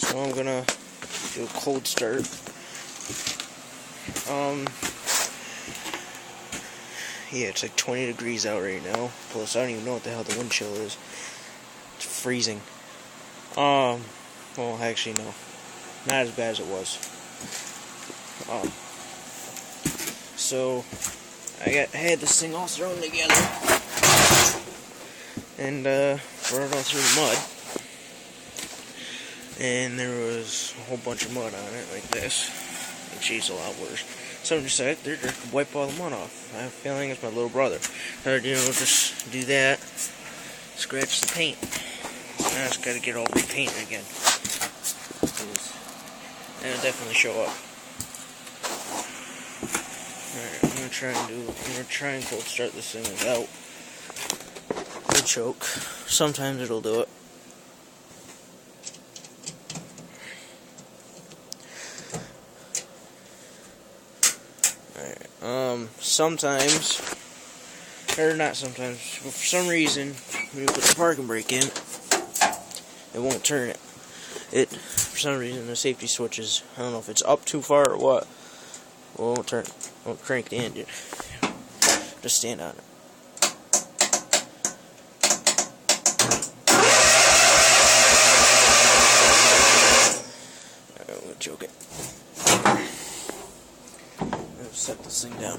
So I'm gonna do a cold start. Yeah, it's like 20 degrees out right now. Plus, I don't even know what the hell the wind chill is. It's freezing. Well, actually, no. Not as bad as it was. So, I had this thing all thrown together. And, brought it all through the mud. And there was a whole bunch of mud on it, like this. And she's a lot worse. So I decided to wipe all the mud off. I have a feeling it's my little brother. Just do that. Scratch the paint. Now I just gotta get all repainted again. And it'll definitely show up. Alright, I'm gonna try and cold start this thing without the choke. Sometimes it'll do it. Sometimes, or not sometimes, but for some reason, when you put the parking brake in, it won't turn it. For some reason, the safety switches, I don't know if it's up too far or what, well, it won't crank the engine. Just stand on it. Alright, I'm gonna choke it. Set this thing down.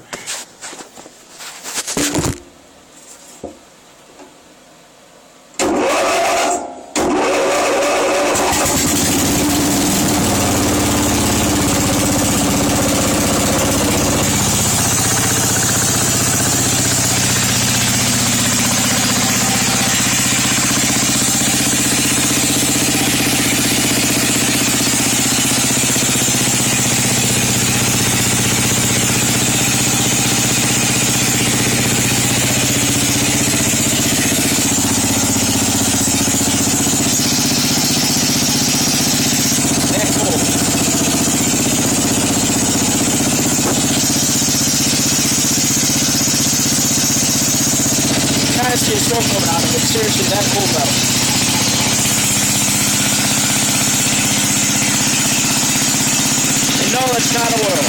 I see a smoke coming out of it. Seriously, that cold out. And no, it's not oil.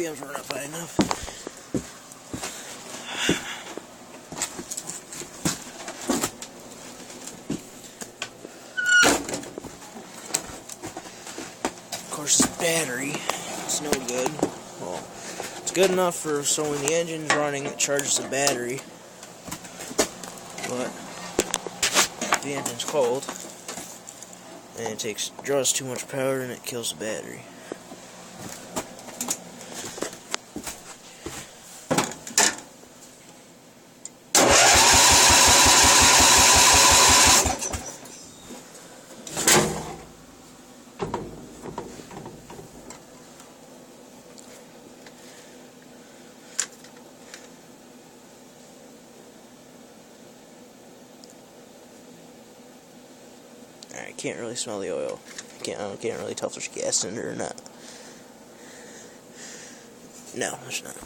RPMs weren't up high enough. Of course, this battery, it's no good. Well, it's good enough for so when the engine's running, it charges the battery. But if the engine's cold, and it draws too much power, and it kills the battery. I can't really smell the oil. I can't really tell if there's gas in it or not. No, there's not.